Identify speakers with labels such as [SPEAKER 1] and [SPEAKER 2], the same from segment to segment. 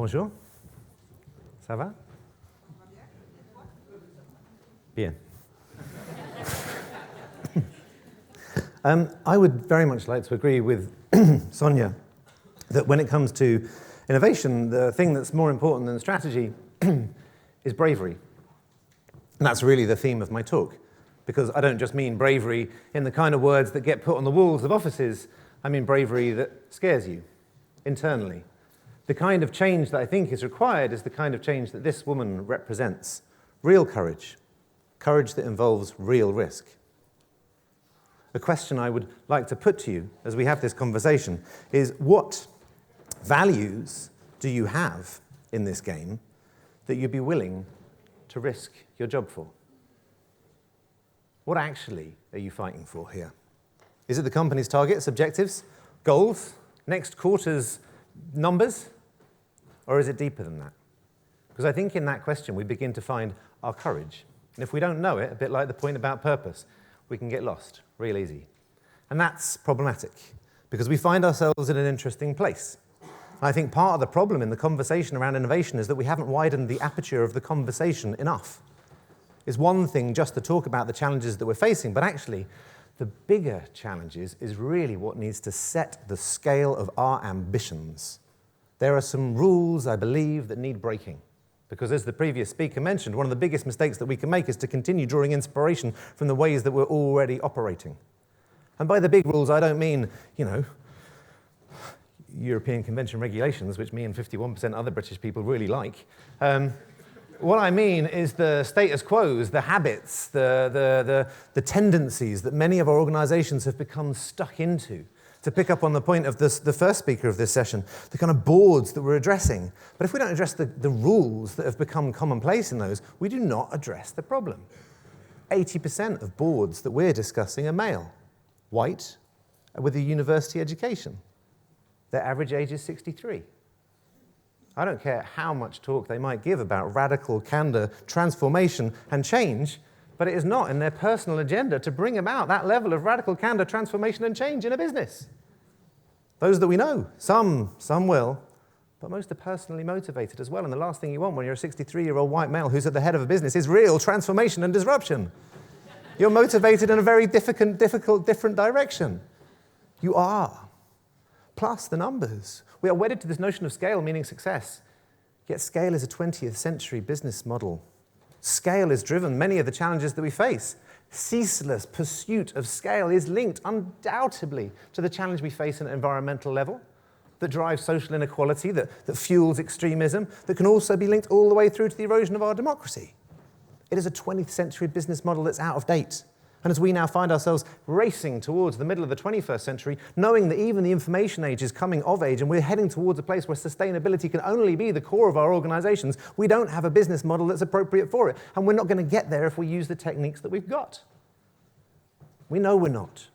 [SPEAKER 1] Bonjour. Ça va? Bien. I would very much like to agree with Sonia that when it comes to innovation, the thing that's more important than strategy is bravery. And that's really the theme of my talk, because I don't just mean bravery in the kind of words that get put on the walls of offices. I mean bravery that scares you internally. The kind of change that I think is required is the kind of change that this woman represents. Real courage. Courage that involves real risk. A question I would like to put to you as we have this conversation is, what values do you have in this game that you'd be willing to risk your job for? What actually are you fighting for here? Is it the company's targets, objectives, goals, next quarter's numbers? Or is it deeper than that? Because I think in that question we begin to find our courage. And if we don't know it, a bit like the point about purpose, we can get lost real easy. And that's problematic, because we find ourselves in an interesting place. I think part of the problem in the conversation around innovation is that we haven't widened the aperture of the conversation enough. It's one thing just to talk about the challenges that we're facing, but actually the bigger challenges is really what needs to set the scale of our ambitions. There are some rules, I believe, that need breaking. Because as the previous speaker mentioned, one of the biggest mistakes that we can make is to continue drawing inspiration from the ways that we're already operating. And by the big rules, I don't mean, European Convention regulations, which me and 51% other British people really like. What I mean is the status quos, the habits, the tendencies that many of our organizations have become stuck into. To pick up on the point of the first speaker of this session, the kind of boards that we're addressing. But if we don't address the rules that have become commonplace in those, we do not address the problem. 80% of boards that we're discussing are male, white, with a university education. Their average age is 63. I don't care how much talk they might give about radical candor, transformation, and change, but it is not in their personal agenda to bring about that level of radical candor, transformation, and change in a business. Those that we know, some will, but most are personally motivated as well. And the last thing you want when you're a 63-year-old white male who's at the head of a business is real transformation and disruption. You're motivated in a very difficult, different direction. You are. Plus the numbers. We are wedded to this notion of scale meaning success. Yet scale is a 20th century business model. Scale has driven many of the challenges that we face. Ceaseless pursuit of scale is linked undoubtedly to the challenge we face at an environmental level that drives social inequality, that fuels extremism, that can also be linked all the way through to the erosion of our democracy. It is a 20th century business model that's out of date. And as we now find ourselves racing towards the middle of the 21st century, knowing that even the information age is coming of age and we're heading towards a place where sustainability can only be the core of our organizations, we don't have a business model that's appropriate for it. And we're not going to get there if we use the techniques that we've got. We know we're not.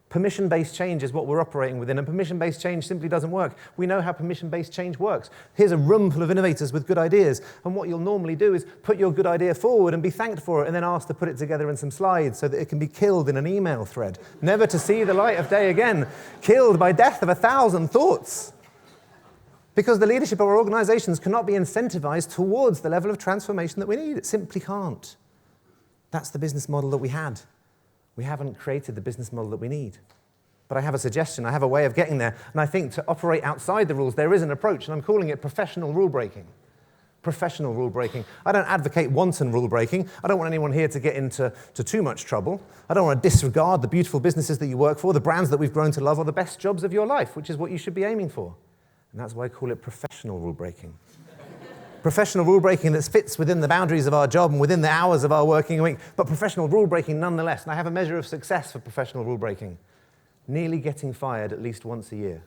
[SPEAKER 1] Permission-based change is what we're operating within, and permission-based change simply doesn't work. We know how permission-based change works. Here's a room full of innovators with good ideas, and what you'll normally do is put your good idea forward and be thanked for it, and then asked to put it together in some slides so that it can be killed in an email thread, never to see the light of day again, killed by death of 1,000 thoughts. Because the leadership of our organizations cannot be incentivized towards the level of transformation that we need. It simply can't. That's the business model that we had. We haven't created the business model that we need. But I have a suggestion, I have a way of getting there, and I think to operate outside the rules, there is an approach, and I'm calling it professional rule breaking. Professional rule breaking. I don't advocate wanton rule breaking. I don't want anyone here to get into too much trouble. I don't want to disregard the beautiful businesses that you work for, the brands that we've grown to love, or the best jobs of your life, which is what you should be aiming for. And that's why I call it professional rule breaking. Professional rule breaking that fits within the boundaries of our job and within the hours of our working week, but professional rule breaking nonetheless. And I have a measure of success for professional rule breaking. Nearly getting fired at least once a year.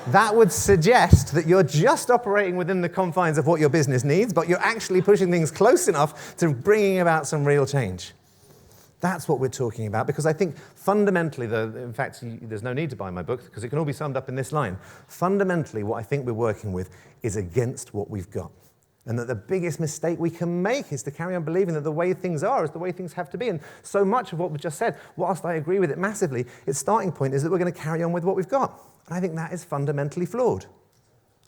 [SPEAKER 1] That would suggest that you're just operating within the confines of what your business needs, but you're actually pushing things close enough to bringing about some real change. That's what we're talking about, because I think fundamentally, in fact, there's no need to buy my book, because it can all be summed up in this line. Fundamentally, what I think we're working with is against what we've got. And that the biggest mistake we can make is to carry on believing that the way things are is the way things have to be. And so much of what we've just said, whilst I agree with it massively, its starting point is that we're going to carry on with what we've got. And I think that is fundamentally flawed.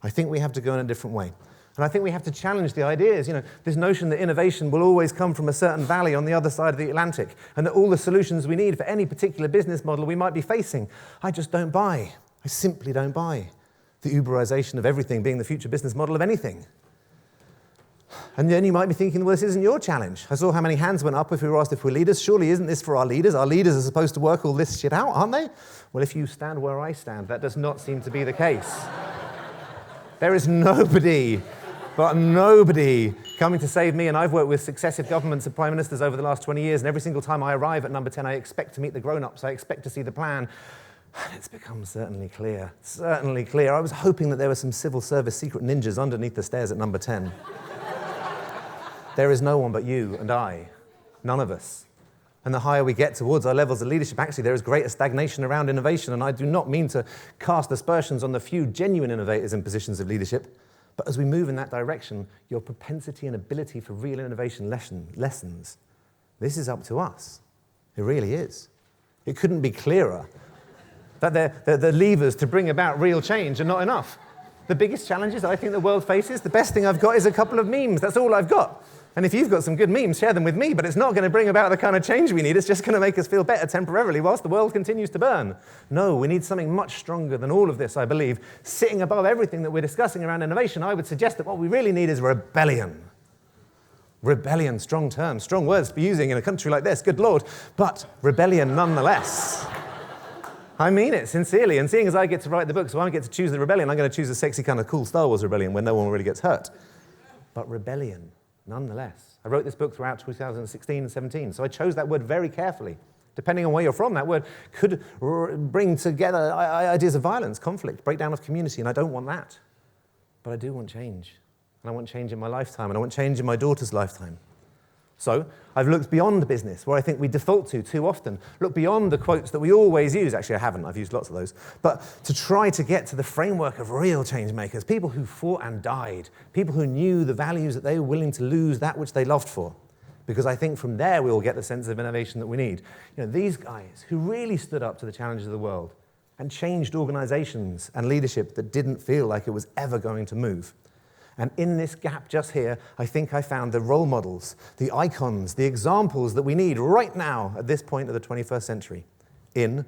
[SPEAKER 1] I think we have to go in a different way. And I think we have to challenge the ideas, this notion that innovation will always come from a certain valley on the other side of the Atlantic, and that all the solutions we need for any particular business model we might be facing. I just don't buy. I simply don't buy the Uberization of everything being the future business model of anything. And then you might be thinking, well, this isn't your challenge. I saw how many hands went up if we were asked if we're leaders. Surely isn't this for our leaders? Our leaders are supposed to work all this shit out, aren't they? Well, if you stand where I stand, that does not seem to be the case. There is nobody coming to save me, and I've worked with successive governments and prime ministers over the last 20 years, and every single time I arrive at number 10, I expect to meet the grown-ups, I expect to see the plan. And it's become certainly clear. I was hoping that there were some civil service secret ninjas underneath the stairs at number 10. There is no one but you and I, none of us. And the higher we get towards our levels of leadership, actually there is greater stagnation around innovation, and I do not mean to cast aspersions on the few genuine innovators in positions of leadership, but as we move in that direction, your propensity and ability for real innovation lessens. This is up to us. It really is. It couldn't be clearer that the levers to bring about real change are not enough. The biggest challenges I think the world faces, the best thing I've got is a couple of memes. That's all I've got. And if you've got some good memes, share them with me, but it's not going to bring about the kind of change we need. It's just going to make us feel better temporarily whilst the world continues to burn. No, we need something much stronger than all of this, I believe. Sitting above everything that we're discussing around innovation, I would suggest that what we really need is rebellion. Rebellion, strong term, strong words to be using in a country like this, good Lord, but rebellion nonetheless. I mean it sincerely, and seeing as I get to write the book, so I get to choose the rebellion, I'm going to choose a sexy kind of cool Star Wars rebellion where no one really gets hurt. But rebellion, nonetheless. I wrote this book throughout 2016 and 17, so I chose that word very carefully. Depending on where you're from, that word could bring together ideas of violence, conflict, breakdown of community, and I don't want that. But I do want change, and I want change in my lifetime, and I want change in my daughter's lifetime. So I've looked beyond business, where I think we default to too often. Look beyond the quotes that we always use. Actually, I haven't. I've used lots of those. But to try to get to the framework of real change makers, people who fought and died, people who knew the values that they were willing to lose that which they loved for. Because I think from there we will get the sense of innovation that we need. These guys who really stood up to the challenges of the world and changed organizations and leadership that didn't feel like it was ever going to move. And in this gap just here, I think I found the role models, the icons, the examples that we need right now at this point of the 21st century in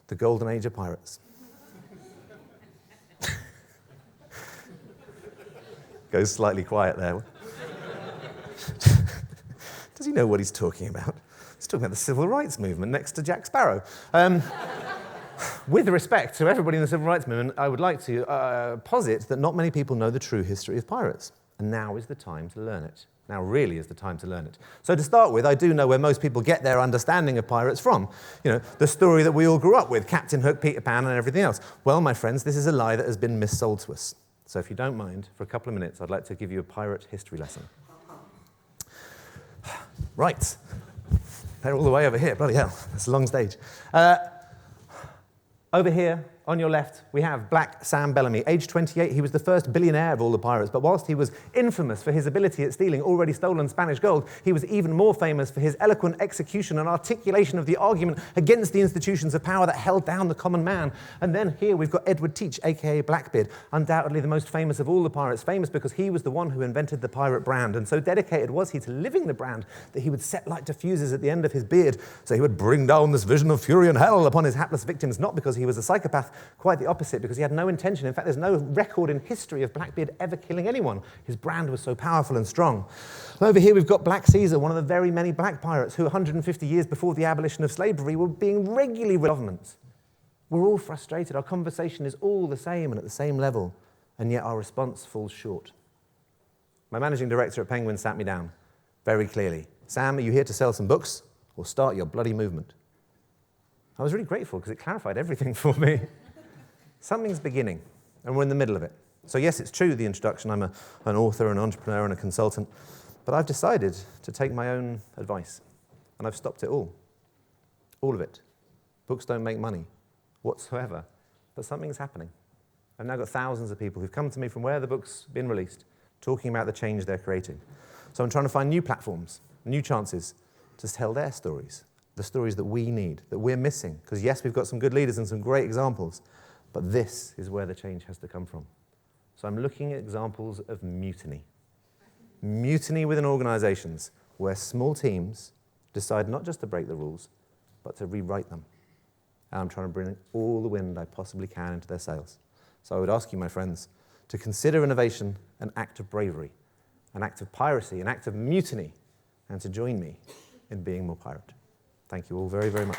[SPEAKER 1] the golden age of pirates. Goes slightly quiet there. Does he know what he's talking about? He's talking about the civil rights movement next to Jack Sparrow. With respect to everybody in the civil rights movement, I would like to posit that not many people know the true history of pirates. And now is the time to learn it. Now really is the time to learn it. So to start with, I do know where most people get their understanding of pirates from. The story that we all grew up with, Captain Hook, Peter Pan, and everything else. Well, my friends, this is a lie that has been missold to us. So if you don't mind, for a couple of minutes, I'd like to give you a pirate history lesson. Right. They're all the way over here. Bloody hell, that's a long stage. Over here, on your left, we have Black Sam Bellamy. Age 28, he was the first billionaire of all the pirates, but whilst he was infamous for his ability at stealing already stolen Spanish gold, he was even more famous for his eloquent execution and articulation of the argument against the institutions of power that held down the common man. And then here we've got Edward Teach, a.k.a. Blackbeard, undoubtedly the most famous of all the pirates, famous because he was the one who invented the pirate brand, and so dedicated was he to living the brand that he would set light to fuses at the end of his beard, so he would bring down this vision of fury and hell upon his hapless victims, not because he was a psychopath, quite the opposite, because he had no intention. In fact, there's no record in history of Blackbeard ever killing anyone. His brand was so powerful and strong. And over here we've got Black Caesar, one of the very many black pirates who 150 years before the abolition of slavery were being regularly with governments. We're all frustrated. Our conversation is all the same and at the same level, and yet our response falls short. My managing director at Penguin sat me down very clearly. Sam, are you here to sell some books or start your bloody movement? I was really grateful because it clarified everything for me. Something's beginning, and we're in the middle of it. So yes, it's true, the introduction, I'm an author, an entrepreneur, and a consultant, but I've decided to take my own advice, and I've stopped it all of it. Books don't make money whatsoever, but something's happening. I've now got thousands of people who've come to me from where the book's been released, talking about the change they're creating. So I'm trying to find new platforms, new chances to tell their stories, the stories that we need, that we're missing, because yes, we've got some good leaders and some great examples, but this is where the change has to come from. So I'm looking at examples of mutiny. Mutiny within organizations where small teams decide not just to break the rules, but to rewrite them. And I'm trying to bring all the wind I possibly can into their sails. So I would ask you, my friends, to consider innovation an act of bravery, an act of piracy, an act of mutiny, and to join me in being more pirate. Thank you all very, very much.